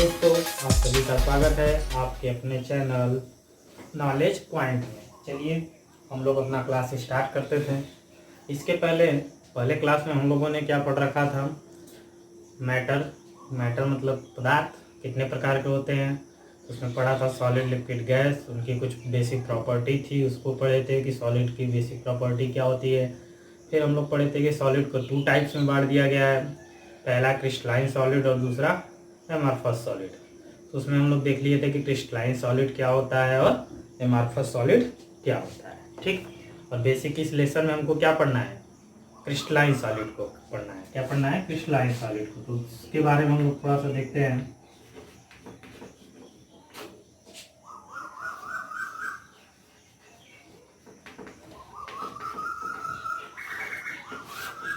दोस्तों, आप सभी का स्वागत है आपके अपने चैनल नॉलेज पॉइंट में। चलिए हम लोग अपना क्लास स्टार्ट करते थे। इसके पहले क्लास में हम लोगों ने क्या पढ़ रखा था? मैटर मतलब पदार्थ कितने प्रकार के होते हैं। उसमें पढ़ा था सॉलिड, लिक्विड, गैस, उनकी कुछ बेसिक प्रॉपर्टी थी, उसको पढ़े थे कि सॉलिड की बेसिक प्रॉपर्टी क्या होती है। फिर हम लोग पढ़े थे कि सॉलिड को 2 टाइप्स में बांट दिया गया है, पहला क्रिस्टलाइन सॉलिड और दूसरा एमॉर्फस सॉलिड। तो उसमें हम लोग देख लिए थे कि क्रिस्टलाइन सॉलिड क्या होता है और एमॉर्फस सॉलिड क्या होता है। ठीक, और बेसिक इस लेसन में हमको क्या पढ़ना है? क्रिस्टलाइन सॉलिड को पढ़ना है। क्या पढ़ना है? क्रिस्टलाइन सॉलिड को। तो उसके बारे में हम लोग थोड़ा सा देखते हैं।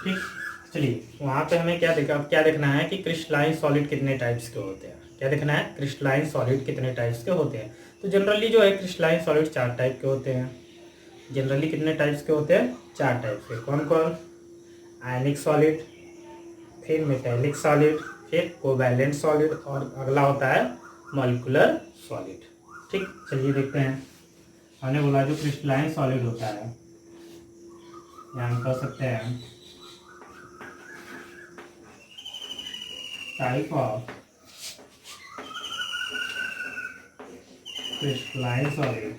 ठीक, चलिए वहाँ पे हमें क्या देखना है कि क्रिस्टलाइन सॉलिड कितने टाइप्स के होते हैं। क्या देखना है? क्रिस्टलाइन सॉलिड कितने टाइप्स के होते हैं। तो जनरली जो है क्रिस्टलाइन सॉलिड 4 टाइप के होते हैं। जनरली कितने टाइप्स के होते हैं? 4 टाइप्स के। कौन कौन? आयनिक सॉलिड, फिर मेटेलिक सॉलिड, फिर कोवैलेंट सॉलिड और अगला होता है मॉलिक्यूलर सॉलिड। ठीक, चलिए देखते हैं। हमने बोला जो क्रिस्टलाइन सॉलिड होता है, यहाँ हम कर सकते हैं type of crystalline solid.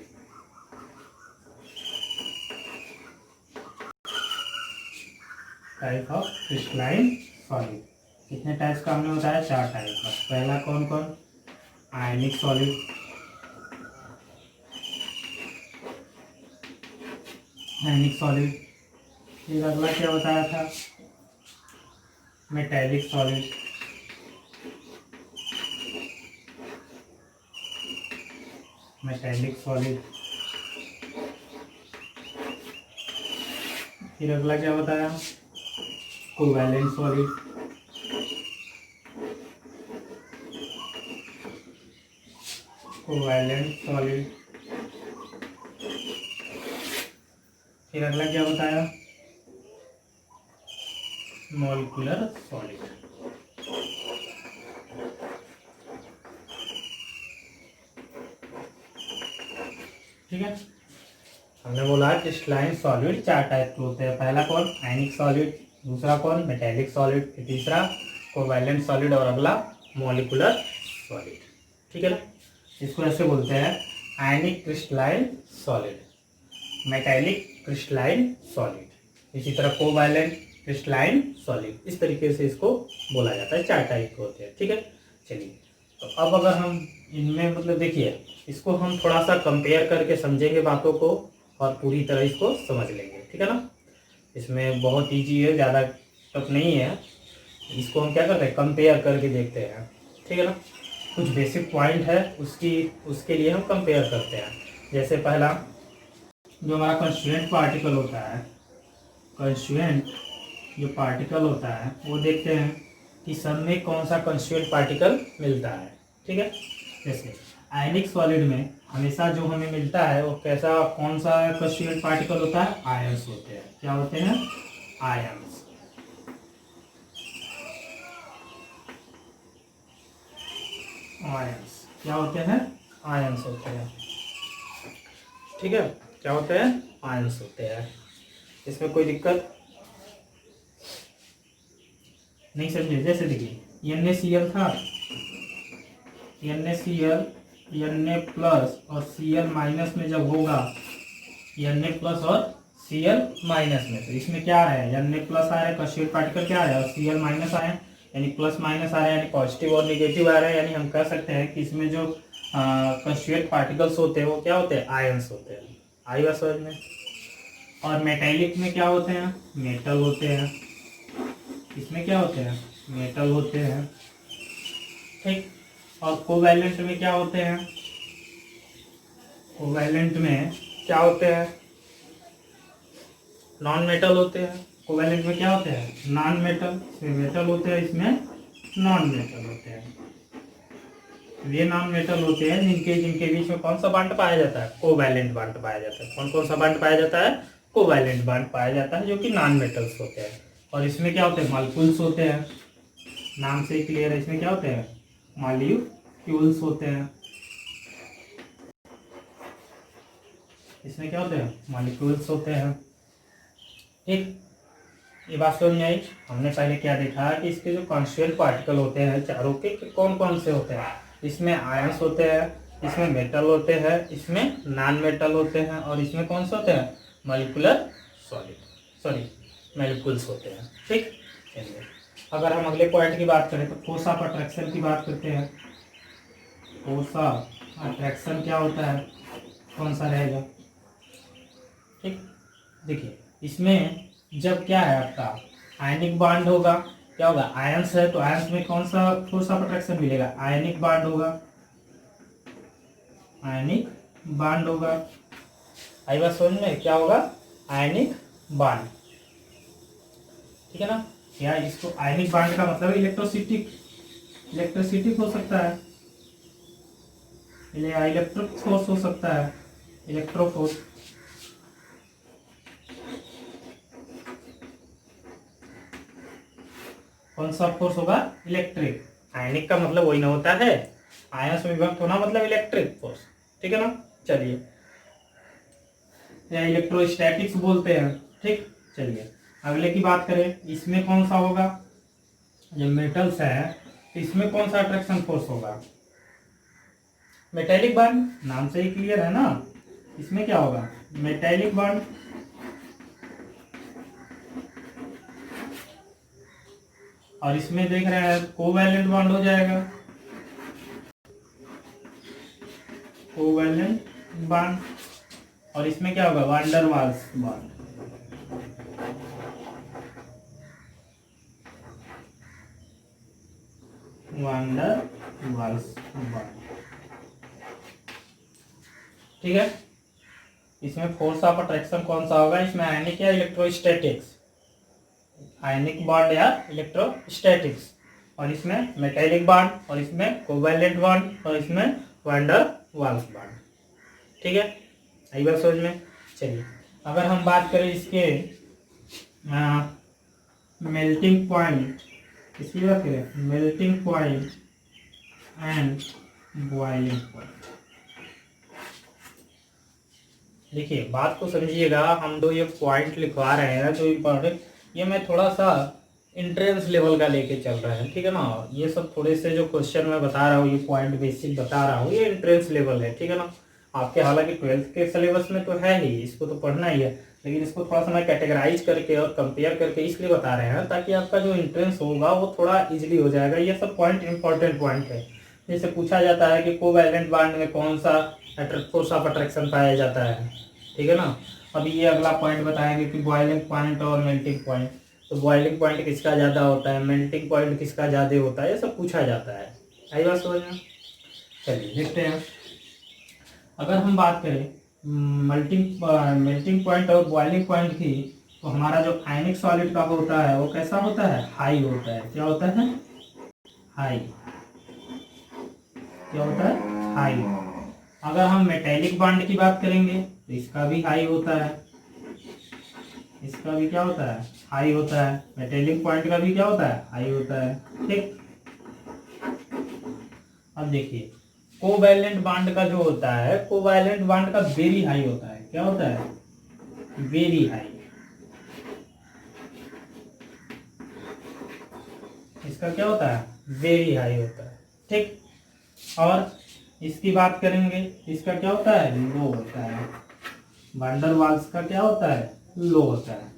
Type of crystalline solid कितने टाइप्स का हमने बताया? 4 टाइप का। पहला कौन कौन? आयनिक सॉलिड, फिर अगला क्या बताया था? मेटेलिक सॉलिड, फिर अगला क्या बताया? कोवैलेंट सॉलिड, फिर अगला क्या बताया? Molecular solid. ठीक है, हमने बोला क्रिस्टलाइन सॉलिड 4 टाइप के होते हैं। पहला कौन? आयनिक सॉलिड, दूसरा कौन? मेटेलिक सॉलिड, फिर तीसरा कोवैलेंट सॉलिड और अगला मॉलिक्यूलर सॉलिड। ठीक है ना? इसको ऐसे बोलते हैं ionic crystalline solid, metallic crystalline solid, इसी तरह कोवैलेंट क्रिस्टलाइन सॉलिड। इस तरीके से इसको बोला जाता है। 4 टाइप के होते हैं। ठीक है, चलिए तो अब अगर हम इनमें मतलब देखिए, इसको हम थोड़ा सा कंपेयर करके समझेंगे बातों को और पूरी तरह इसको समझ लेंगे। ठीक है ना? इसमें बहुत ईजी है, ज़्यादा टफ नहीं है। इसको हम क्या करते हैं? कंपेयर करके देखते हैं। ठीक है ना? कुछ बेसिक पॉइंट है उसके लिए हम कंपेयर करते हैं। जैसे पहला जो हमारा कंस्टिट्यूएंट पार्टिकल होता है, जो पार्टिकल होता है वो देखते हैं कि सब में कौन सा कंस्टिट्यूएंट पार्टिकल मिलता है। ठीक है, जैसे आयनिक सॉलिड में हमेशा जो हमें मिलता है वो कौन सा कंस्टिट्यूएंट पार्टिकल होता है? आयंस होते हैं। क्या होते हैं? आयंस। क्या होते हैं? आयंस होते हैं। ठीक है, क्या होते हैं? आयंस होते हैं। इसमें कोई दिक्कत नहीं समझे? जैसे देखिए NaCl था, NaCl Na प्लस और Cl माइनस में जब होगा, Na प्लस और Cl माइनस में, तो इसमें क्या है? Na प्लस आ रहा है कंस्टिट्यूएंट पार्टिकल, क्या है? और Cl माइनस आए हैं, यानी प्लस माइनस आ रहा है, यानी पॉजिटिव और निगेटिव आ रहा है। यानी हम कह सकते हैं कि इसमें जो कंस्टिट्यूएंट पार्टिकल्स होते हैं वो क्या होते हैं? आयंस होते हैं। आई बात समझ में? और मेटेलिक में क्या होते हैं? मेटल होते हैं। इसमें क्या होते हैं? मेटल होते हैं। ठीक, और कोवैलेंट में क्या होते हैं? कोवैलेंट में क्या होते हैं? नॉन मेटल होते हैं। कोवैलेंट में क्या होते हैं? Non metal. इसमें मेटल होते हैं, इसमें नॉन मेटल होते हैं। ये नॉन मेटल होते हैं जिनके बीच में कौन सा बॉन्ड पाया जाता है? कोवैलेंट बॉन्ड पाया जाता है। कौन कौन सा बॉन्ड पाया जाता है? कोवैलेंट बॉन्ड पाया जाता है, जो कि नॉन मेटल्स होते हैं। और इसमें क्या होते हैं? मॉलिक्यूल्स होते हैं। नाम से क्लियर है, इसमें क्या होते हैं? मॉलिक्यूल्स होते हैं। इसमें क्या होते हैं? मॉलिक्यूल्स होते हैं। ठीक, ये बात समझ में आई। हमने पहले क्या देखा कि इसके जो कॉन्स्टिट्यूएंट पार्टिकल होते हैं चारों के कौन कौन से होते हैं। इसमें आयंस होते हैं, इसमें मेटल होते हैं, इसमें नॉन मेटल होते हैं, और इसमें कौन से होते हैं? मॉलिक्यूलर सॉरी मॉलिक्यूल्स होते हैं। ठीक, चलिए अगर हम अगले पॉइंट की बात करें तो फोर्स ऑफ अट्रैक्शन की बात करते हैं। फोर्स ऑफ अट्रैक्शन क्या होता है, कौन सा रहेगा? ठीक, देखिए इसमें जब क्या है आपका आयनिक बॉन्ड होगा, क्या होगा? आयंस है तो आयंस में कौन सा फोर्स ऑफ अट्रैक्शन मिलेगा? आयनिक बॉन्ड होगा, आयनिक बॉन्ड होगा। आई बात समझ में? क्या होगा? Ionic bond. ठीक है ना? या इसको आयनिक बॉन्ड का मतलब इलेक्ट्रोसिटी हो सकता है, इलेक्ट्रिक फोर्स हो सकता है, इलेक्ट्रोफोर्स। कौन सा फोर्स होगा? इलेक्ट्रिक। आयनिक का मतलब वही ना होता है, आयन से विभक्त होना मतलब इलेक्ट्रिक फोर्स। ठीक है ना? चलिए, या इलेक्ट्रोस्टैटिक्स बोलते हैं। ठीक, चलिए अगले की बात करें, इसमें कौन सा होगा? जो मेटल्स है इसमें कौन सा अट्रैक्शन फोर्स होगा? मेटेलिक बॉन्ड, नाम से ही क्लियर है ना। इसमें क्या होगा? Metallic bond. और इसमें देख रहे हैं कोवैलेंट बॉन्ड हो जाएगा, कोवैलेंट बॉन्ड। और इसमें क्या होगा? वान डर वाल्स बॉन्ड। वान डर वाल्स बॉन्ड। ठीक है, इसमें फोर्स ऑफ अट्रैक्शन कौन सा होगा? इसमें आयनिक या इलेक्ट्रोस्टैटिक्स? आयनिक बॉन्ड या इलेक्ट्रोस्टैटिक्स। और इसमें मेटेलिक बॉन्ड, और इसमें कोवैलेंट बॉन्ड, और इसमें वान डर वाल्स बॉन्ड। ठीक है, आई बात समझ में? चलिए अगर हम बात करें इसके मेल्टिंग पॉइंट, इसकी बात करें melting point and boiling point. देखिए बात को समझिएगा, हम जो ये पॉइंट लिखवा रहे हैं जो इम्पोर्टेंट, ये मैं थोड़ा सा इंट्रेंस लेवल का लेके चल रहा है। ठीक है ना? ये सब थोड़े से जो क्वेश्चन मैं बता रहा हूँ, ये पॉइंट बेसिक बता रहा हूँ, ये इंट्रेंस लेवल है। ठीक है ना? आपके हालांकि 12th के सिलेबस में तो है ही, इसको तो पढ़ना ही है, लेकिन इसको थोड़ा सा मैं कैटेगराइज करके और कंपेयर करके इसलिए बता रहे हैं ताकि आपका जो इंट्रेंस होगा वो थोड़ा इजिली हो जाएगा। ये सब पॉइंट इंपॉर्टेंट पॉइंट है। जैसे पूछा जाता है कि कोवैलेंट बॉन्ड में कौन सा फोर्स ऑफ अट्रैक्शन पाया जाता है। ठीक है ना? अभी ये अगला पॉइंट बताएंगे कि बॉइलिंग पॉइंट और मेल्टिंग पॉइंट। तो बॉइलिंग पॉइंट किसका ज़्यादा होता है, मेल्टिंग पॉइंट किसका ज़्यादा होता है, ये सब पूछा जाता है। आई बात समझ में? चलिए देखते हैं। अगर हम बात करें मेल्टिंग पॉइंट और बॉइलिंग पॉइंट की, तो हमारा जो आयनिक सॉलिड का होता है वो कैसा होता है? हाई होता है। क्या होता है? हाई। क्या होता है? हाई। अगर हम मेटेलिक बॉन्ड की बात करेंगे तो इसका भी हाई होता है, इसका भी क्या होता है? हाई होता है। मेटेलिक पॉइंट का भी क्या होता है? हाई होता है। ठीक, अब देखिए कोवैलेंट बॉन्ड का जो होता है, कोवैलेंट बॉन्ड का वेरी हाई होता है। क्या होता है? Very high. इसका क्या होता है? वेरी हाई होता है। ठीक, और इसकी बात करेंगे, इसका क्या होता है? लो होता है। वान डर वाल्स का क्या होता है? लो होता है।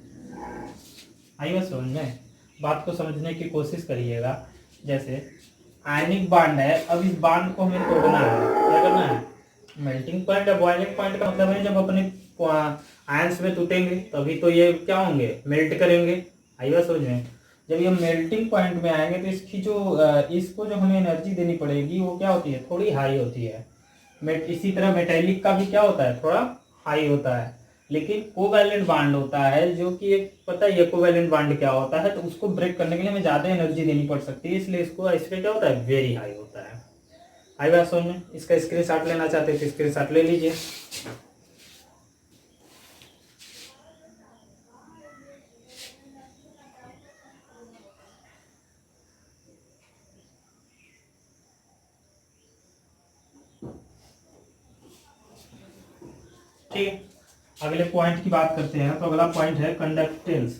आइए समझ में, बात को समझने की कोशिश करिएगा। जैसे आयनिक बॉन्ड है, अब इस बॉन्ड को हमें तोड़ना है। क्या करना है? मेल्टिंग पॉइंट या बॉइलिंग पॉइंट का मतलब है जब अपने आयंस में टूटेंगे तभी तो ये क्या होंगे? मेल्ट करेंगे। आइए समझ में, जब ये मेल्टिंग पॉइंट में आएंगे तो इसकी जो इसको जो हमें एनर्जी देनी पड़ेगी वो क्या होती है? थोड़ी हाई होती है। इसी तरह मेटेलिक का भी क्या होता है? थोड़ा हाई होता है। लेकिन कोवैलेंट बॉन्ड होता है जो कि एक, पता है ये कोवैलेंट बॉन्ड क्या होता है? तो उसको ब्रेक करने के लिए हमें ज्यादा एनर्जी देनी पड़ सकती है, इसलिए इसको इसका क्या होता है? वेरी हाई होता है। आई बात समझ में? इसका स्क्रीनशॉट लेना चाहते हैं तो स्क्रीनशॉट ले लीजिए। ठीक है, अगले पॉइंट की बात करते हैं। तो अगला पॉइंट है कंडक्टेंस।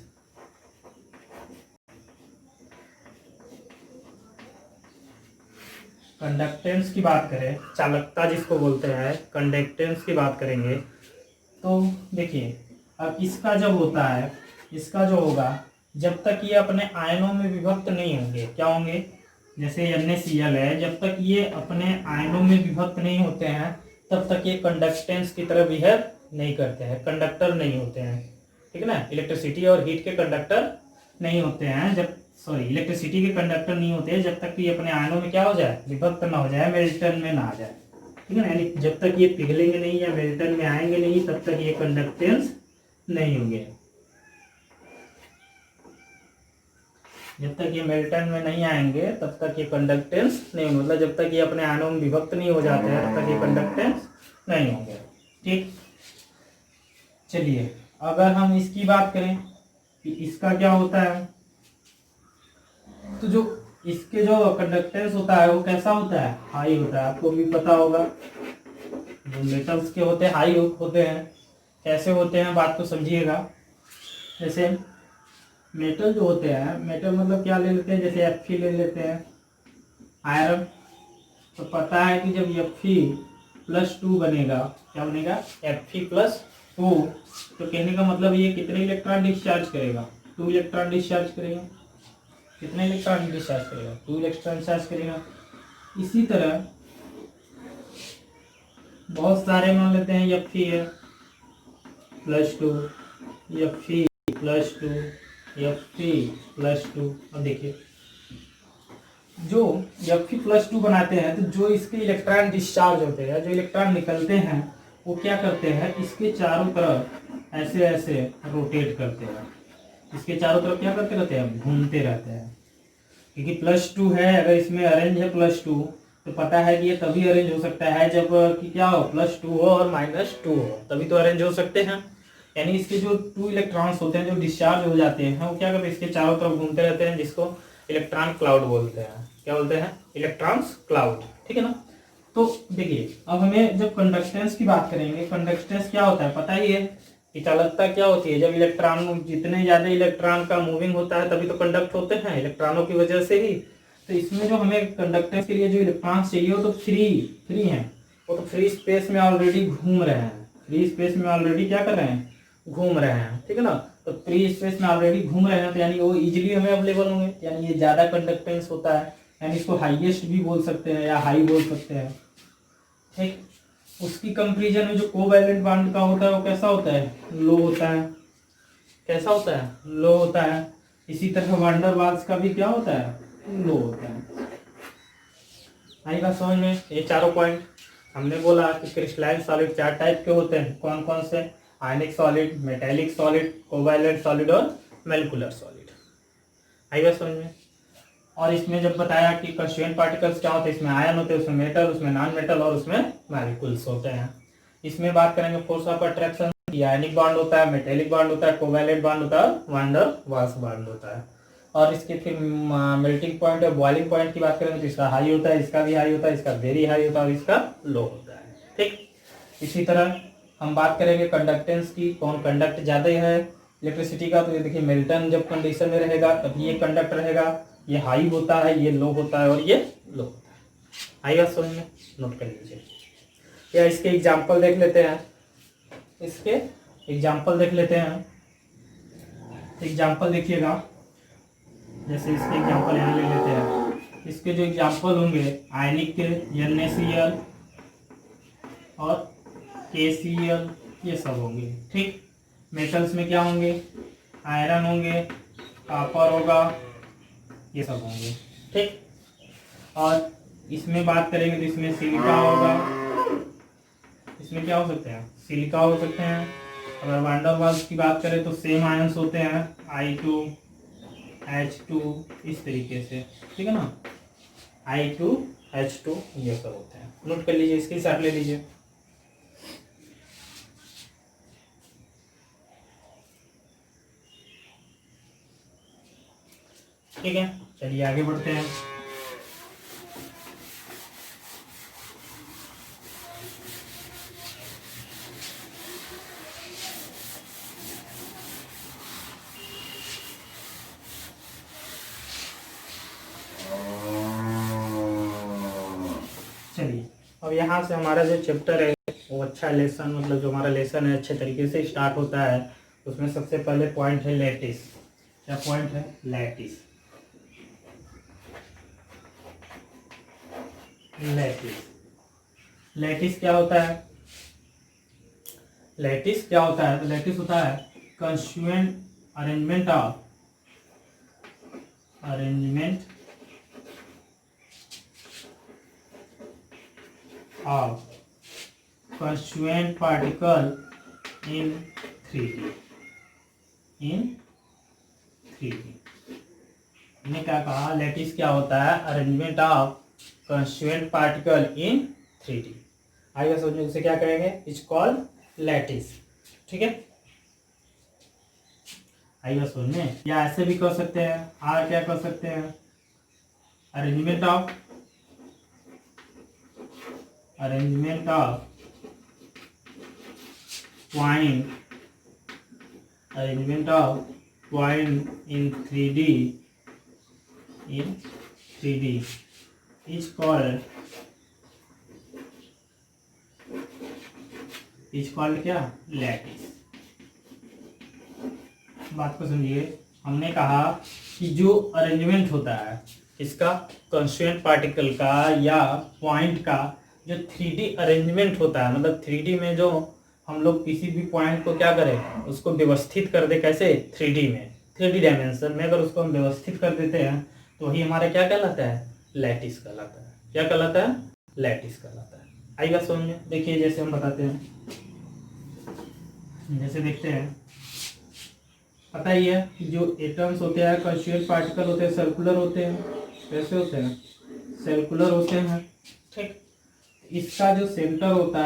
कंडक्टेंस की बात करें, चालकता जिसको बोलते हैं, कंडक्टेंस की बात करेंगे तो देखिए, अब इसका जब होता है, इसका जो होगा, जब तक ये अपने आयनों में विभक्त नहीं होंगे, क्या होंगे, जैसे NaCl है, जब तक ये अपने आयनों में विभक्त नहीं होते हैं तब तक ये कंडक्टेंस की तरह बिहेव नहीं करते हैं, कंडक्टर नहीं होते हैं। ठीक है ना, इलेक्ट्रिसिटी और हीट के कंडक्टर नहीं होते हैं, जब इलेक्ट्रिसिटी के कंडक्टर नहीं होते हैं जब तक कि ये अपने आयनों में क्या हो जाए, विभक्त ना हो जाए, मेल्टन में ना आ जाए। ठीक है ना, यानी जब तक ये पिघलेंगे नहीं या मेल्टन में आएंगे नहीं तब तक ये कंडक्टेंस नहीं होंगे। जब तक ये मेल्टन में नहीं आएंगे तब तक ये कंडक्टेंस नहीं होंगे, मतलब जब तक ये अपने आयनों में विभक्त नहीं हो जाते हैं तब तक ये कंडक्टेंस नहीं होंगे। ठीक, चलिए अगर हम इसकी बात करें कि इसका क्या होता है, तो जो इसके जो कंडक्टेंस होता है वो कैसा होता है, हाई होता है। आपको भी पता होगा जो मेटल्स के होते हैं हाई होते हैं। कैसे होते हैं बात को समझिएगा। जैसे मेटल जो होते हैं, मेटल मतलब क्या ले लेते हैं, जैसे Fe ले लेते हैं, आयरन। तो पता है कि जब Fe+2 बनेगा, क्या बनेगा, Fe+2, तो कहने का मतलब ये कितने इलेक्ट्रॉन डिस्चार्ज करेगा, 2 इलेक्ट्रॉन डिस्चार्ज करेगा। कितने इलेक्ट्रॉन डिस्चार्ज करेगा, 2 इलेक्ट्रॉन डिस्चार्ज करेगा। इसी तरह बहुत सारे मान लेते हैं, Fe है +2, Fe+2, Fe+2। अब देखिए जो Fe+2 बनाते हैं तो जो इसके इलेक्ट्रॉन डिस्चार्ज होते हैं, जो इलेक्ट्रॉन निकलते हैं, वो क्या करते हैं, इसके चारों तरफ ऐसे ऐसे रोटेट करते हैं। इसके चारों तरफ क्या करते रहते हैं, घूमते रहते हैं। क्योंकि +2 है, अगर इसमें अरेंज है +2 तो पता है कि ये तभी अरेंज हो सकता है जब कि क्या हो, +2 हो और -2 हो, तभी तो अरेंज हो सकते हैं। यानी इसके जो 2 इलेक्ट्रॉन्स होते हैं जो डिस्चार्ज हो जाते हैं, वो क्या करते हैं, इसके चारों तरफ घूमते रहते हैं, जिसको इलेक्ट्रॉन क्लाउड बोलते हैं। क्या बोलते हैं, इलेक्ट्रॉन्स क्लाउड। ठीक है ना। तो देखिए अब हमें जब कंडक्टेंस की बात करेंगे, कंडक्टेंस क्या होता है पता ही है कि चालकता क्या होती है, जब इलेक्ट्रॉन, जितने ज्यादा इलेक्ट्रॉन का मूविंग होता है तभी तो कंडक्ट होते हैं, इलेक्ट्रॉनों की वजह से ही। तो इसमें जो हमें कंडक्टेंस के लिए जो इलेक्ट्रॉन्स चाहिए वो तो फ्री हैं, वो तो फ्री स्पेस में ऑलरेडी घूम रहे हैं, फ्री स्पेस में ऑलरेडी क्या कर रहे हैं, घूम रहे हैं। ठीक है ना, तो फ्री स्पेस में ऑलरेडी घूम रहे हैं तो यानी वो इजीली हमें अवेलेबल होंगे, यानी ये ज्यादा कंडक्टेंस होता है, यानी इसको हाईएस्ट भी बोल सकते हैं या हाई बोल सकते हैं। ठीक, उसकी कंपैरिजन में जो कोवैलेंट बॉन्ड का होता है वो कैसा होता है, लो होता है। कैसा होता है, लो होता है। इसी तरह वैन वाल्स का भी क्या होता है, लो होता है। आएगा समझ में ये चारों पॉइंट। हमने बोला कि क्रिस्टलाइन सॉलिड 4 टाइप के होते हैं, कौन कौन से, आयनिक solid, metallic solid, covalent solid और मोलिकुलर सॉलिड। आएगा समझ में। और इसमें जब बताया कि कंस्टिट्यूएंट पार्टिकल्स क्या होते हैं, इसमें आयन होते हैं, उसमें मेटल, उसमें नॉन मेटल और उसमें मॉलिक्यूल्स होते हैं। इसमें बात करेंगे force of attraction, ionic bond होता है, मेटेलिक बॉन्ड होता है, कोवैलेंट बॉन्ड होता है, वैन डर वाल्स बॉन्ड होता है। और इसके फिर मेल्टिंग पॉइंट और बॉइलिंग पॉइंट की बात करेंगे तो इसका हाई होता है, इसका भी हाई होता है, इसका वेरी हाई होता है और इसका लो होता है। ठीक, इसी तरह हम बात करेंगे कंडक्टेंस की, कौन कंडक्ट ज्यादा है इलेक्ट्रिसिटी का। तो ये देखिए मेल्टन जब कंडीशन में रहेगा तब ये कंडक्ट रहेगा, ये हाई होता है, ये लो होता है और ये लो होता है। आइए समझ में, नोट कर लीजिए। या इसके एग्जांपल देख लेते हैं, इसके एग्जांपल देख लेते हैं। एग्जांपल देखिएगा, जैसे इसके एग्जांपल यहाँ ले लेते हैं। इसके जो एग्जांपल होंगे आयनिक के NaCl और KCl, ये सब होंगे। ठीक, मेटल्स में क्या होंगे, आयरन होंगे, कॉपर होगा, ये सब होंगे। ठीक, और इसमें बात करेंगे तो इसमें सिलिका होगा, इसमें क्या हो सकते हैं, सिलिका हो सकते हैं। अगर वैन डर वाल्स की बात करें तो सेम आयंस होते हैं, I2H2 इस तरीके से। ठीक है ना, I2H2 ये सब होते हैं। नोट कर लीजिए, इसके साथ ले लीजिए। ठीक है, चलिए आगे बढ़ते हैं। अब यहाँ से हमारा जो चैप्टर है वो अच्छा लेसन, मतलब जो हमारा लेसन है अच्छे तरीके से स्टार्ट होता है। उसमें सबसे पहले पॉइंट है लैटिस। क्या पॉइंट है? लैटिस। लैटिस लैटिस क्या होता है? लैटिस क्या होता है? तो लैटिस होता है constituent arrangement of constituent particle in 3D। हमने क्या कहा? लैटिस क्या होता है? Arrangement of constituent particle in 3D। आइए समझो इसे क्या कहेंगे? It's called lattice. ठीक है, आइए समझने। या ऐसे भी कर सकते हैं, क्या कर सकते हैं? Arrangement of point arrangement of point in 3D is called क्या? लैटिस। बात को समझिए। हमने कहा कि जो अरेंजमेंट होता है इसका कंस्टिट्यूएंट पार्टिकल का या पॉइंट का, जो 3D अरेंजमेंट होता है, मतलब 3D में जो हम लोग किसी भी पॉइंट को क्या करें, उसको व्यवस्थित कर दे। कैसे? 3D में, 3D डायमेंशन में अगर उसको हम व्यवस्थित कर देते हैं तो वही हमारा क्या कहलाता है? लैटिस कहलाता है। क्या कहलाता है? लैटिस कहलाता है। आई बात समझ में? देखिए जैसे हम बताते हैं, जैसे देखते हैं, पता ही है कि जो एटम्स होते हैं, कंस्टिट्यूएंट पार्टिकल होते हैं, सर्कुलर होते हैं। कैसे होते हैं? सर्कुलर होते हैं। ठीक, इसका जो सेंटर होता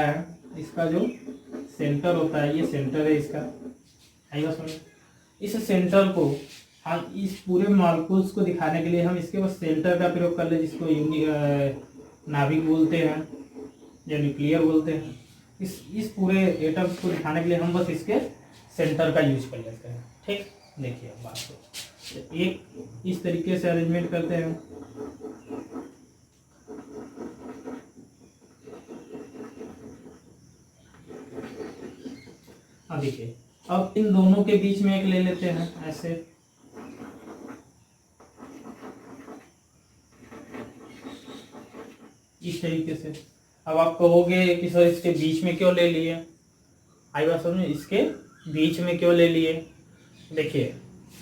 है, ये सेंटर है इसका। आइए समझ। इस सेंटर को हम इस पूरे मॉलिक्यूल्स को दिखाने के लिए हम इसके बस सेंटर का प्रयोग कर ले, जिसको नाभिक बोलते हैं या न्यूक्लियर बोलते हैं। इस पूरे एटम्स को दिखाने के लिए हम बस इसके सेंटर का यूज कर लेते हैं। ठीक, देखिए बात को एक इस तरीके से अरेंजमेंट करते हैं। अब देखिए, अब इन दोनों के बीच में एक ले लेते हैं ऐसे। इस तरीके से। अब आप कहोगे कि सर इसके बीच में क्यों ले लिए? आई बात समझ, इसके बीच में क्यों ले लिए? देखिए,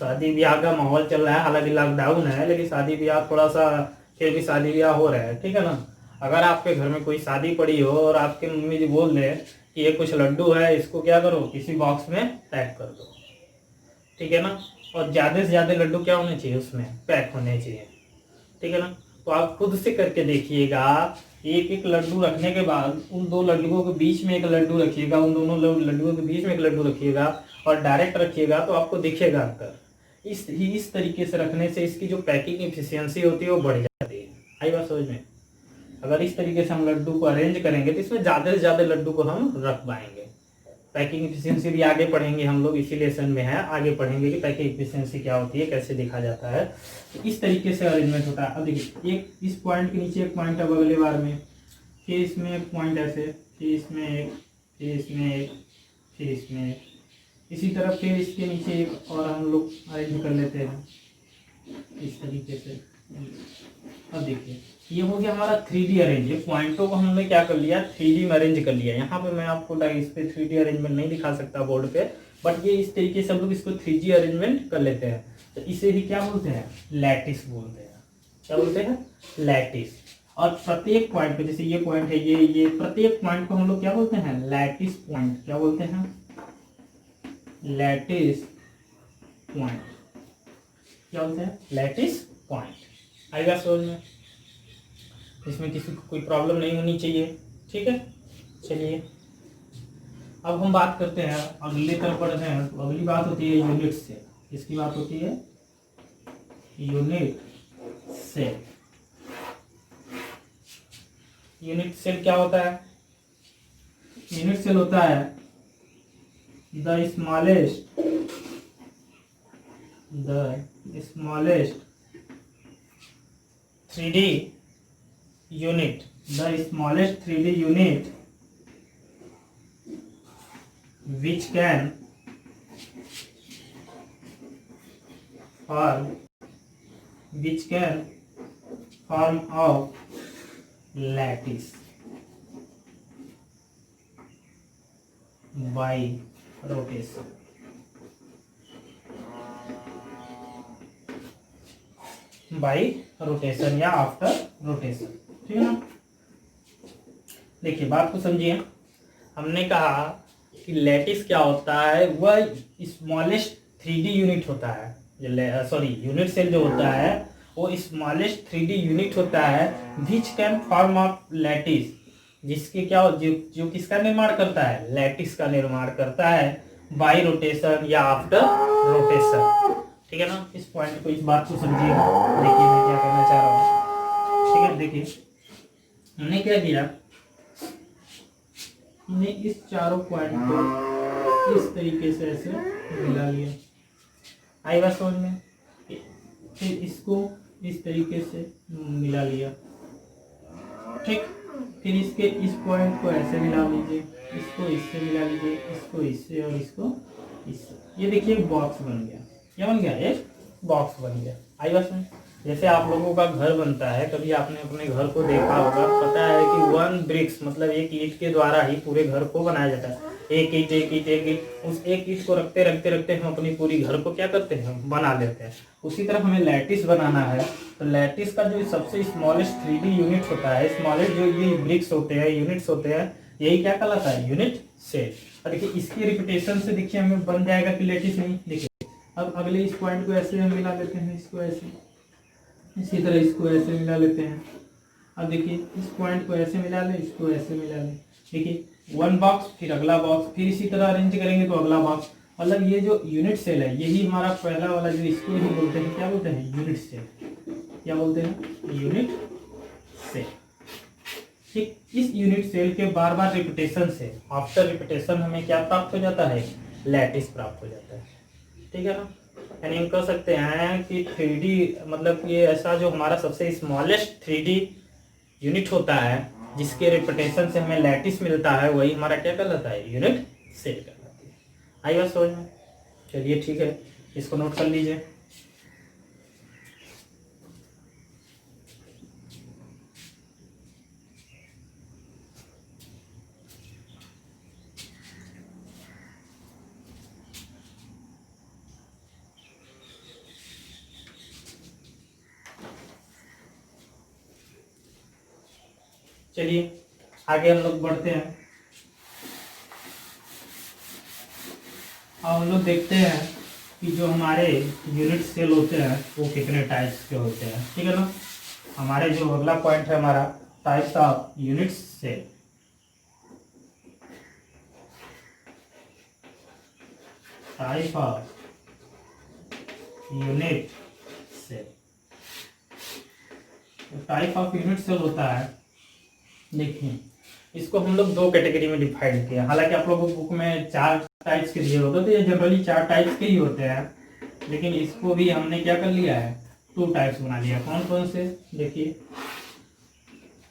शादी ब्याह का माहौल चल रहा है, हालांकि लॉकडाउन है, लेकिन शादी ब्याह थोड़ा सा फिर भी शादी ब्याह हो रहा है। ठीक है ना? अगर आपके घर में कोई शादी पड़ी हो और आपके मम्मी जी बोल रहे कि ये कुछ लड्डू है, इसको क्या करो, किसी बॉक्स में पैक कर दो। ठीक है ना? और ज़्यादा से ज़्यादा लड्डू क्या होने चाहिए? उसमें पैक होने चाहिए। ठीक है ना? तो आप खुद से करके देखिएगा। एक एक लड्डू रखने के बाद उन दो लड्डुओं के बीच में एक लड्डू रखिएगा, उन दोनों लड्डुओं के बीच में एक लड्डू रखिएगा और डायरेक्ट रखिएगा तो आपको दिखेगा अंतर। इस तरीके से रखने से इसकी जो पैकिंग एफिशिएंसी होती है वो बढ़ जाती है। आई बात समझ में? अगर इस तरीके से हम लड्डू को अरेंज करेंगे तो इसमें ज़्यादा से ज़्यादा लड्डू को हम रख पाएंगे। पैकिंग एफिशिएंसी भी आगे पढ़ेंगे हम लोग, इसी लेसन में है, आगे पढ़ेंगे कि पैकिंग एफिशिएंसी क्या होती है, कैसे देखा जाता है। तो इस तरीके से अरेंजमेंट होता है। अब देखिए, एक इस पॉइंट के नीचे एक पॉइंट अब अगले बार में, फिर इसमें एक पॉइंट ऐसे, फिर इसमें एक, फिर इसमें एक, फिर इसमें एक, इसी तरह फिर इसके नीचे एक और हम लोग अरेंज कर लेते हैं इस तरीके से। अब देखिए, ये हो गया हमारा 3D अरेंज। पॉइंटों को हमने क्या कर लिया? 3D में अरेंज कर लिया। यहाँ पे मैं आपको इस पे 3D अरेंजमेंट नहीं दिखा सकता बोर्ड पे, बट ये इस तरीके से हम लोग इसको 3D अरेंजमेंट कर लेते हैं। तो इसे ही क्या बोलते हैं? लैटिस बोलते हैं। क्या बोलते हैं? लैटिस। और प्रत्येक पॉइंट पे, जैसे ये पॉइंट है, ये प्रत्येक पॉइंट को हम लोग क्या बोलते हैं? Lattice point. क्या बोलते हैं? Lattice point. क्या बोलते हैं? Lattice point. आएगा समझ में? इसमें किसी को कोई प्रॉब्लम नहीं होनी चाहिए। ठीक है, चलिए अब हम बात करते हैं, अगली तरफ बढ़ते हैं। तो अगली बात होती है यूनिट सेल। किसकी बात होती है? Unit cell. यूनिट सेल क्या होता है? यूनिट सेल होता है the smallest 3D unit the smallest 3D unit which can form of lattice by rotation. By rotation या आफ्टर रोटेशन, ठीक है ना। देखिए बात को समझिए, हमने कहा कि लैटिस क्या होता है, वह स्मॉलेस्ट 3D यूनिट होता है, यूनिट सेल जो होता है वो स्मॉलेस्ट 3D यूनिट होता है which can form of lattice, जिसके क्या जो किसका निर्माण करता है, लैटिस का निर्माण करता है बाई रोटेशन या आफ्टर रोटेशन, ठीक है ना। इस पॉइंट को, इस बात को समझिएगा। देखिए मैं क्या कहना चाह रहा हूँ, ठीक है। देखिए हमने क्या किया, हमने इस चारों पॉइंट को इस तरीके से ऐसे मिला लिया, आई बात समझ में। फिर इसको इस तरीके से मिला लिया, ठीक। फिर इसके इस पॉइंट को ऐसे मिला लीजिए, इसको इससे मिला लीजिए, इसको इससे और इसको इससे। ये देखिए एक बॉक्स बन गया, क्या बन गया, एक बॉक्स बन गया, आई बात में। जैसे आप लोगों का घर बनता है, कभी आपने अपने घर को देखा होगा, पता है कि वन ब्रिक्स मतलब एक ईंट के द्वारा ही पूरे घर को बनाया जाता है। एक ईंट एक ईंट एक ईंट, उस एक ईंट को रखते रखते रखते हम अपनी पूरी घर को क्या करते हैं, बना लेते हैं। उसी तरह हमें लैटिस बनाना है, तो लैटिस का जो सबसे स्मॉलेस्ट 3D यूनिट होता है, स्मॉलेस्ट जो ये ब्रिक्स होते हैं, यूनिट्स होते हैं, यही क्या कहलाता है, यूनिट सेल। और देखिए इसके रिपीटेशन से देखिए हमें बन जाएगा कि लैटिस नहीं। देखिए अब अगले इस पॉइंट को ऐसे हम मिला लेते हैं, इसको ऐसे, इसी तरह इसको ऐसे मिला लेते हैं। अब देखिए इस पॉइंट को ऐसे मिला लें, इसको ऐसे मिला लें। देखिए वन बॉक्स, फिर अगला बॉक्स, फिर इसी तरह अरेंज करेंगे तो अगला बॉक्स। मतलब ये जो यूनिट सेल है, यही हमारा पहला वाला, जो इसको ही बोलते हैं, क्या बोलते हैं, यूनिट सेल। क्या बोलते हैं, यूनिट सेल, ठीक। इस यूनिट सेल के बार बार रिपीटेशन से, आफ्टर रिपीटेशन हमें क्या प्राप्त हो जाता है, लैटिस प्राप्त हो जाता है, ठीक है ना। यानी हम कह सकते हैं कि 3D मतलब ये ऐसा जो हमारा सबसे स्मॉलेस्ट 3D यूनिट होता है, जिसके रिपीटेशन से हमें लैटिस मिलता है, वही हमारा क्या कहलाता है, यूनिट सेल कहलाती है। आई बात समझ में। चलिए ठीक है, इसको नोट कर लीजिए। चलिए आगे हम लोग बढ़ते हैं। अब हम लोग देखते हैं कि जो हमारे यूनिट सेल होते हैं वो कितने टाइप्स के होते हैं, ठीक है ना। हमारे जो अगला पॉइंट है हमारा, types of unit cell. Type of unit cell, type of unit cell होता है, देखिए इसको हम लोग दो कैटेगरी में डिवाइड किया। हालांकि आप लोगों को बुक में 4 टाइप्स के दिए होते, तो ये जनरली 4 टाइप्स के ही होते हैं, लेकिन इसको भी हमने क्या कर लिया है, 2 टाइप्स बना लिया। कौन कौन से, देखिए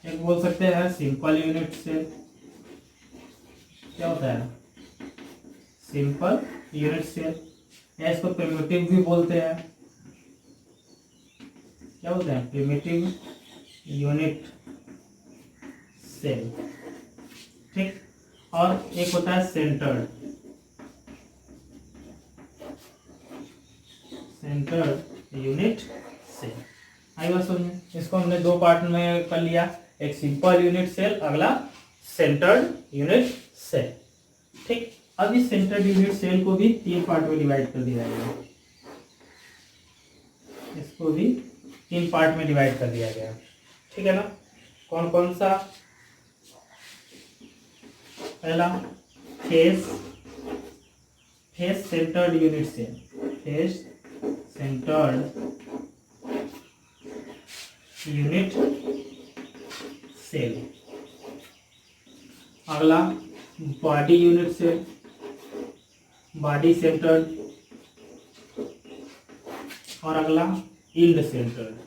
एक बोल सकते हैं सिंपल यूनिट सेल। क्या होता है, सिंपल यूनिट सेल, या इसको प्रिमिटिव भी बोलते हैं। क्या बोलते हैं, प्रिमिटिव यूनिट सेल, ठीक। और एक होता है सेंटर्ड यूनिट सेल। आई बात समझ। इसको हमने 2 पार्ट में कर लिया, एक सिंपल यूनिट सेल, अगला सेंटर्ड यूनिट सेल, ठीक। अब इस सेंटर्ड यूनिट सेल को भी 3 पार्ट में डिवाइड कर दिया गया, इसको भी 3 पार्ट में डिवाइड कर दिया गया, ठीक है ना। कौन कौन सा, पहला face centred unit cell, face centred unit cell. अगला body unit cell, body centred. और अगला इंड सेंटर्ड।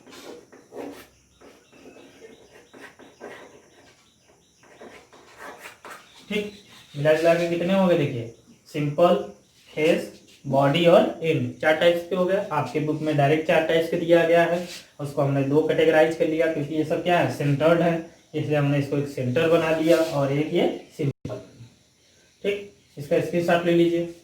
ठीक, मिला जुला के कितने हो गए देखिए, सिंपल, फेस, बॉडी और एंड, 4 टाइप्स के हो गए। आपके बुक में डायरेक्ट 4 टाइप्स के दिया गया है, उसको हमने 2 कैटेगराइज कर लिया क्योंकि ये सब क्या है, सेंटर्ड है, इसलिए हमने इसको एक सेंटर बना लिया और एक ये सिंपल। ठीक, इसका स्क्रीनशॉट ले लीजिए।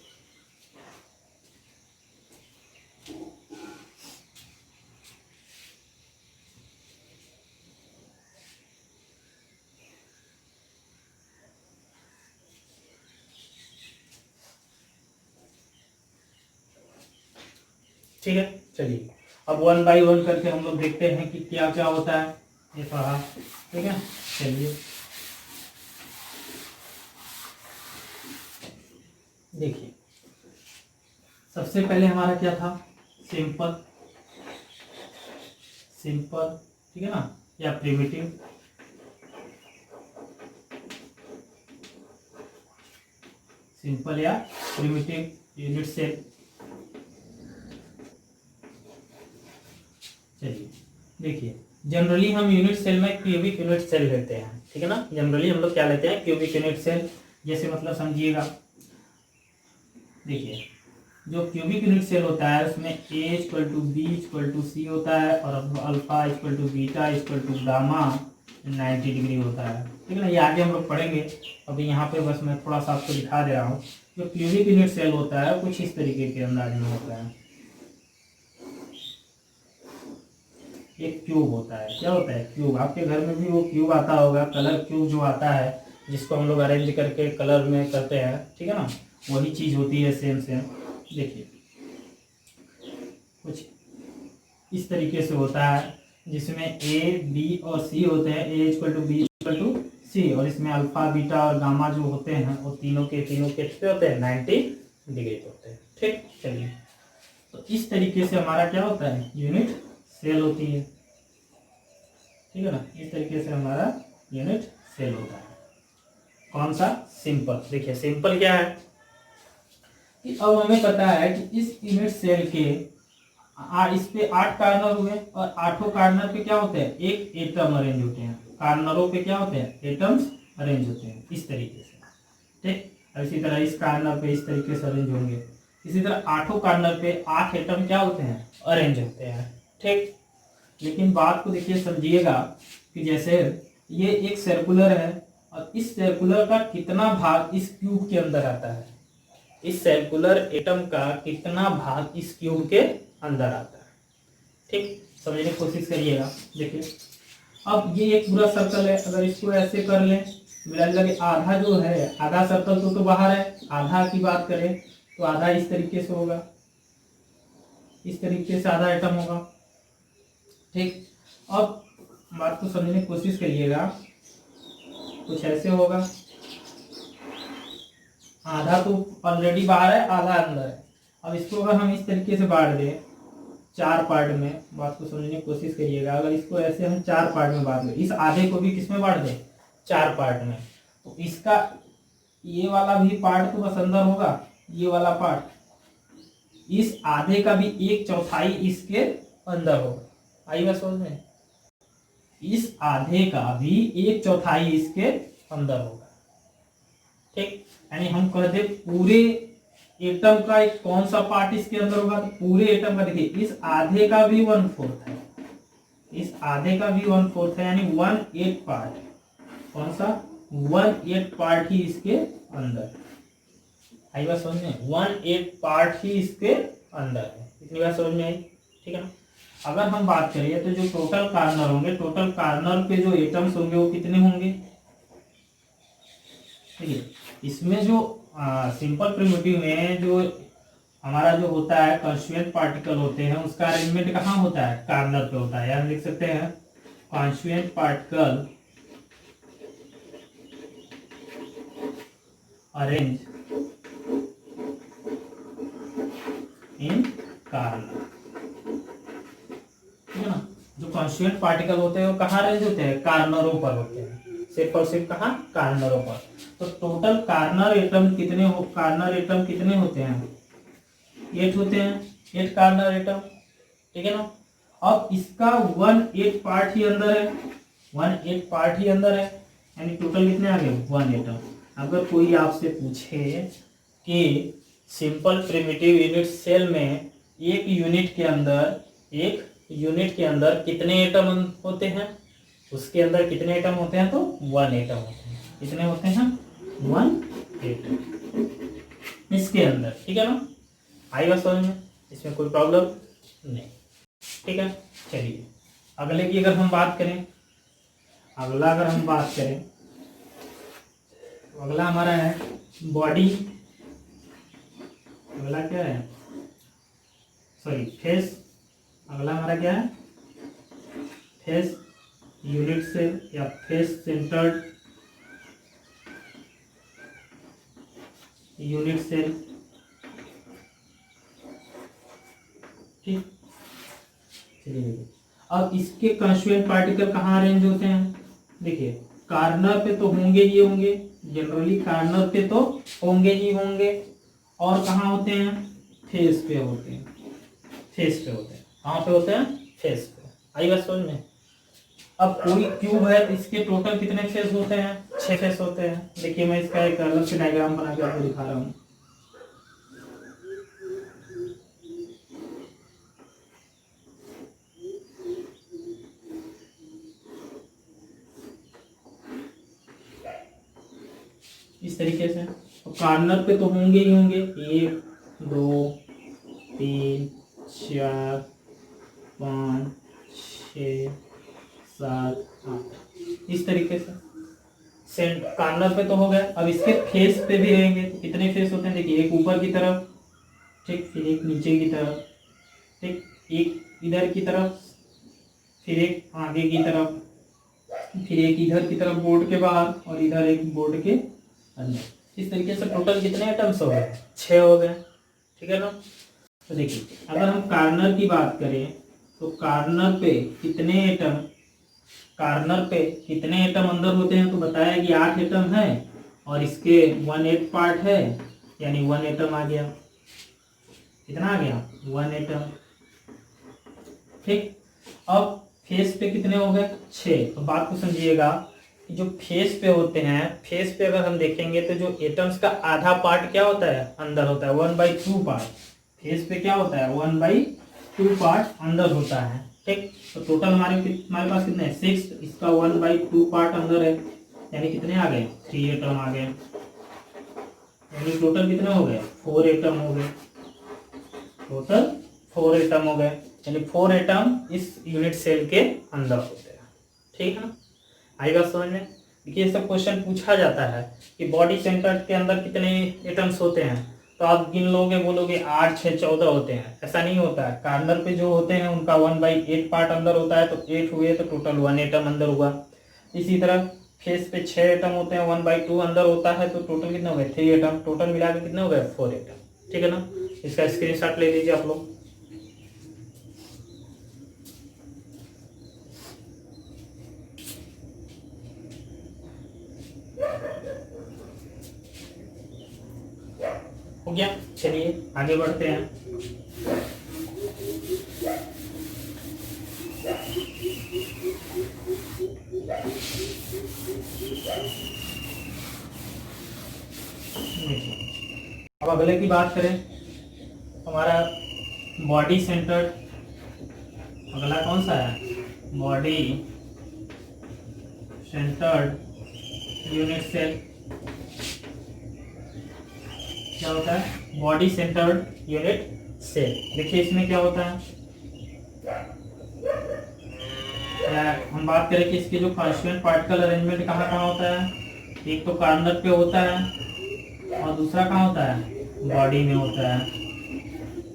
ठीक है, चलिए अब 1 बाई 1 करके हम लोग देखते हैं कि क्या क्या होता है ये पढ़ा। ठीक है, चलिए देखिए, सबसे पहले हमारा क्या था, सिंपल, सिंपल, ठीक है ना, या प्रिमिटिव, सिंपल या प्रिमिटिव यूनिट सेल। चलिए देखिए, जनरली हम यूनिट सेल में क्यूबिक यूनिट सेल लेते हैं, ठीक है ना, जनरली हम लोग क्या लेते हैं, क्यूबिक यूनिट सेल। जैसे मतलब समझिएगा, देखिए जो क्यूबिक यूनिट सेल होता है उसमें a equal to B equal to C होता है और alpha equal to beta equal to gamma 90 degree होता है। ठीक है ना, ये आगे हम लोग पढ़ेंगे, अभी यहाँ पे बस मैं थोड़ा सा आपको दिखा दे रहा हूँ। जो क्यूबिक यूनिट सेल होता है कुछ इस तरीके के अंदाज में होता है, एक क्यूब होता है। क्या होता है, क्यूब। आपके घर में भी वो क्यूब आता होगा, कलर क्यूब जो आता है जिसको हम लोग अरेंज करके कलर में करते हैं, ठीक है ना, वही चीज होती है, सेम सेम। देखिए कुछ इस तरीके से होता है जिसमें ए बी और सी होते हैं, A equal to B equal to C, और इसमें अल्फा बीटा और गामा जो होते हैं वो तीनों के कितने होते हैं, 90 डिग्री होते हैं। ठीक, चलिए तो इस तरीके से हमारा क्या होता है, यूनिट सेल होती है। ठीक है ना, इस तरीके से हमारा यूनिट सेल होता है। कौन सा, सिंपल। देखिए सिंपल क्या है कि अब हमें पता है कि इस यूनिट सेल के इस पे 8 कार्नर हुए और 8 कार्नर पे क्या होते हैं, एक एटम अरेंज होते हैं। कार्नरों पे क्या होते हैं, एटम्स अरेंज होते हैं इस तरीके से। ठीक, इसी तरह इस कार्नर पे इस तरीके से अरेंज होंगे। इसी तरह 8 कार्नर पे 8 एटम क्या होते हैं, अरेंज होते हैं। ठीक, लेकिन बात को देखिए समझिएगा कि जैसे ये एक सर्कुलर है और इस सर्कुलर का कितना भाग इस क्यूब के अंदर आता है, इस सर्कुलर एटम का कितना भाग इस क्यूब के अंदर आता है। ठीक, समझने की कोशिश करिएगा। देखिए अब ये एक पूरा सर्कल है, अगर इसको ऐसे कर लें, मिला जुला के आधा जो है, आधा सर्कल तो बाहर है, आधा की बात करें तो आधा इस तरीके से होगा, इस तरीके से आधा एटम होगा। ठीक, अब बात को समझने की कोशिश करिएगा, कुछ ऐसे होगा, आधा तो ऑलरेडी बाहर है, आधा अंदर है। अब इसको अगर हम इस तरीके से बांट दें 4 पार्ट में, बात को समझने की कोशिश करिएगा, अगर इसको ऐसे हम 4 पार्ट में बांट दें, इस आधे को भी किसमें बांट दें, 4 पार्ट में, तो इसका ये वाला भी पार्ट तो बस अंदर होगा, ये वाला पार्ट, इस आधे का भी 1/4 इसके अंदर होगा। आई बात समझ में, इस आधे का भी 1/4 इसके अंदर होगा। ठीक, यानी हम कह दे पूरे एटम का एक कौन सा पार्ट इसके अंदर होगा, तो पूरे एटम का देखिए इस आधे का भी 1/4 है, इस आधे का भी 1/4 है, यानी 1/8 पार्ट, कौन सा, 1/8 पार्ट ही इसके अंदर। आई बात समझ में, 1/8 पार्ट ही इसके अंदर है। इतनी बात समझ में आई, ठीक है ना। अगर हम बात करें तो जो टोटल कार्नर होंगे, टोटल कार्नर पे जो एटम्स होंगे वो कितने होंगे, देखिए इसमें जो सिंपल प्रिमिटिव में जो हमारा जो होता है कॉन्स्टिट्यूएंट पार्टिकल होते हैं, उसका अरेंजमेंट कहाँ होता है, कार्नर पे होता है। यानी लिख सकते हैं constituent particle arrange in corner, ठीक है ना। जो कॉन्स्टिट्यूएंट पार्टिकल होते हैं वो कहाँ अरेंज होते हैं, कार्नरों पर होते हैं, सिर्फ और सिर्फ कहाँ, कार्नरों पर। तो टोटल कार्नर एटम कितने होते हैं, 8 होते हैं, 8 कार्नर एटम, ठीक है ना। अब इसका 1/8 पार्ट ही अंदर है, 1/8 पार्ट ही अंदर है, यानी टोटल कितने आ गए, 1 एटम। अगर कोई आपसे पूछे कि सिंपल प्रिमिटिव यूनिट सेल में एक यूनिट के अंदर कितने एटम होते हैं, उसके अंदर कितने एटम होते हैं, तो 1 एटम होते हैं। कितने होते हैं? 1 एटम इसके अंदर। ठीक है ना, आएगा समझ में, इसमें कोई प्रॉब्लम नहीं। ठीक है, चलिए अगले की अगर हम बात करें, अगला हमारा है बॉडी। अगला क्या है, सॉरी फेस। अगला हमारा क्या है, फेस यूनिट सेल या फेस सेंटर्ड यूनिट सेल। ठीक, चलिए अब इसके कंस्टिट्यूएंट पार्टिकल कहाँ अरेंज होते हैं? देखिए कार्नर पे तो होंगे ही होंगे, जनरली कार्नर पे तो होंगे ही होंगे, और कहाँ होते हैं? फेस पे होते हैं। कहाँ पे होते हैं? फेस पे। आई बात समझ में? अब कोई क्यूब है, इसके टोटल कितने फेस होते हैं? 6 फेस होते हैं। देखिए मैं इसका एक अलग से डायग्राम बना के आपको दिखा रहा हूँ। इस तरीके से कार्नर पे तो होंगे ही होंगे, 1 2 3 4 5 6 7 8 इस तरीके से सेंट कार्नर पे तो हो गए। अब इसके फेस पे भी रहेंगे, तो कितने फेस होते हैं? देखिए एक ऊपर की तरफ, ठीक, फिर एक नीचे की तरफ, ठीक, एक इधर की तरफ, फिर एक आगे की तरफ, फिर एक इधर की तरफ बोर्ड के बाहर, और इधर एक बोर्ड के अंदर। इस तरीके से टोटल कितने एटम्स हो गए? 6 हो गए। ठीक है ना। तो देखिए अगर हम कार्नर की बात करें तो कार्नर पे कितने एटम अंदर होते हैं? तो बताया कि 8 एटम है, और इसके 1/8 पार्ट है, यानी 1 एटम आ गया। कितना आ गया? 1 एटम। ठीक, अब फेस पे कितने हो गए? 6। तो बात को समझिएगा, जो फेस पे होते हैं, फेस पे अगर हम देखेंगे तो जो एटम्स का आधा पार्ट क्या होता है? अंदर होता है, 1/2 पार्ट। फेस पे क्या होता है? 1/2 पार्ट अंदर होता है। ठीक, तो टोटल हमारे पास कितने हैं? 6। इसका 1/2 पार्ट अंदर है, यानी कितने आ गए? 3 एटम आ गए। यानी टोटल कितने हो गए? 4 एटम हो गए। टोटल 4 एटम हो गए, यानी 4 एटम इस यूनिट सेल के अंदर होते हैं। ठीक है ना, आई बात समझ में? देखिए सब क्वेश्चन पूछा जाता है कि बॉडी सेंटर के अंदर कितने एटम्स होते हैं, तो आप गिन लोगे, बोलोगे 8 6 14 होते हैं। ऐसा नहीं होता है। कार्नर पे जो होते हैं उनका 1/8 पार्ट अंदर होता है, तो 8 हुए तो टोटल 1 एटम अंदर हुआ। इसी तरह फेस पे 6 एटम होते हैं, 1/2 अंदर होता है, तो टोटल कितने हो गए? 3 एटम। टोटल मिला के कितने हो गए? 4 एटम। ठीक है ना, इसका स्क्रीनशॉट ले लीजिए आप लोग। हो गया, चलिए आगे बढ़ते हैं। अब अगले की बात करें, हमारा बॉडी सेंटर्ड, अगला कौन सा है? Body centred unit cell. क्या होता है? Body centred unit cell. देखिए इसमें क्या होता है, हम बात करें कि इसके जो कॉन्स्टिट्यूएंट पार्टिकल अरेंजमेंट कहाँ कहाँ होता है? एक तो कार्नर पे होता है, और दूसरा कहाँ होता है? बॉडी में होता है।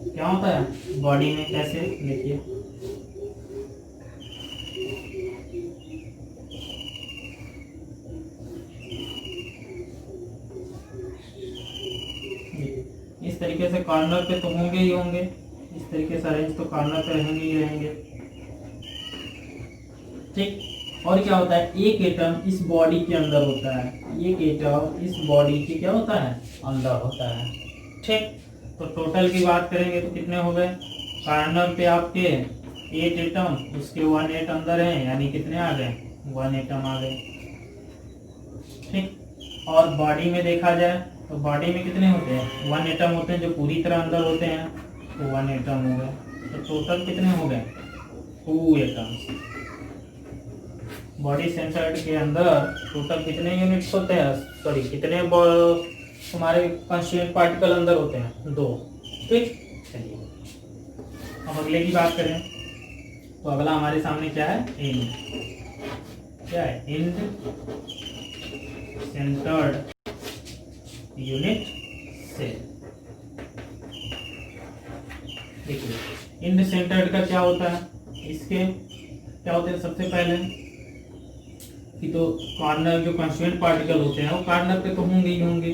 क्या होता है? बॉडी में। कैसे? देखिए इस तरीके से कार्नर पे तो होंगे ही होंगे, इस तरीके से अरेंज तो कार्नर पे रहेंगे ही रहेंगे। ठीक, और क्या होता है? एक एटम इस बॉडी के अंदर होता है, एक एटम इस बॉडी के क्या होता है? अंदर होता है। ठीक, तो टोटल की बात करेंगे तो कितने हो गए? कार्नर पे आपके 8 एटम, उसके 1 एटम अंदर है, यानी कितने आ गए? 1 एटम आ गए। ठीक, और बॉडी में देखा जाए तो बॉडी में कितने होते हैं, 1 एटम होते हैं जो पूरी तरह अंदर होते हैं, तो 1 एटम हो गए। तो टोटल कितने हो गए, 2 एटम्स। बॉडी सेंसर्ड के अंदर टोटल कितने यूनिट्स होते हैं, सॉरी कितने हमारे कॉन्स्टिट्यूएंट पार्टिकल अंदर होते हैं, 2। ठीक, चलिए अब अगले की बात करें तो अगला हमारे सामने क्या है, एंड। क्या है, एंड सेंटर्ड यूनिट सेल। देखिए इंड सेंटर्ड का क्या होता है, इसके क्या होते हैं, सबसे पहले कि तो कॉर्नर जो कॉन्स्टिट्यूएंट पार्टिकल होते हैं वो कॉर्नर पे तो होंगे ही होंगे।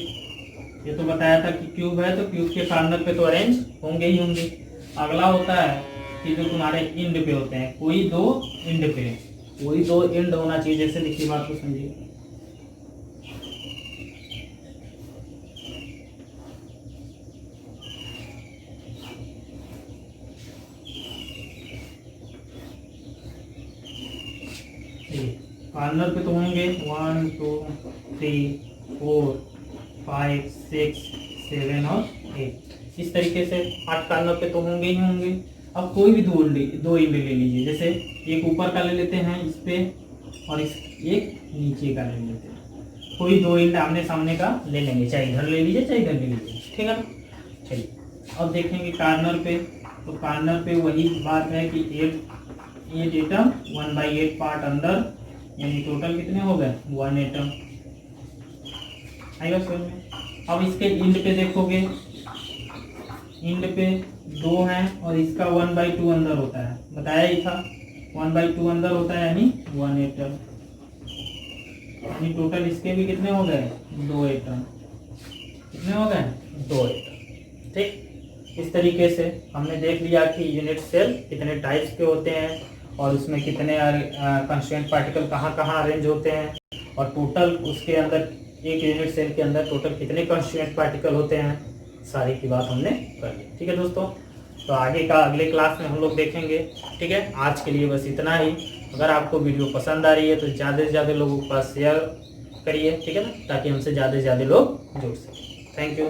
ये तो बताया था कि क्यूब है तो क्यूब के कॉर्नर पे तो अरेंज होंगे ही होंगे। अगला होता है कि जो तुम्हारे इंड पे होते हैं, कोई 2 इंड पे, कोई 2 इंड होना चाहिए। जैसे लिखी बात को समझिए, कॉर्नर पे तो होंगे 1 2 3 4 5 6 7 और 8। इस तरीके से 8 कॉर्नर पे तो होंगे ही होंगे। अब कोई भी 2 इंड ले लीजिए, जैसे एक ऊपर का ले लेते हैं इस पे और इस एक नीचे का ले लेते हैं। कोई 2 इंड आमने सामने का ले लेंगे, चाहे इधर ले लीजिए चाहे इधर ले लीजिए, ठीक है ना। चलिए अब देखेंगे कॉर्नर पे, तो कॉर्नर पे वही बात है कि 8 एटम 1/8 पार्ट अंदर, यानी टोटल कितने हो गए, 1 एटम। आएगा समझ में। अब इसके इंड पे देखोगे, इंड पे 2 हैं और इसका 1/2 अंदर होता है, बताया ही था 1/2 अंदर होता है, यानी 1 एटम। यानी टोटल इसके भी कितने हो गए, 2 एटम। कितने हो गए, 2 एटम। ठीक, इस तरीके से हमने देख लिया कि यूनिट सेल कितने टाइप्स के होते हैं और उसमें कितने कॉन्स्टिट्यूएंट पार्टिकल कहाँ कहाँ अरेंज होते हैं, और टोटल उसके अंदर एक यूनिट सेल के अंदर टोटल कितने कॉन्स्टिट्यूएंट पार्टिकल होते हैं, सारी की बात हमने कर ली। ठीक है दोस्तों, तो आगे का अगले क्लास में हम लोग देखेंगे। ठीक है, आज के लिए बस इतना ही। अगर आपको वीडियो पसंद आ रही है तो ज़्यादा से ज़्यादा लोगों के पास शेयर करिए, ठीक है ना, ताकि हमसे ज़्यादा से ज़्यादा लोग जुड़ सकें। Thank you.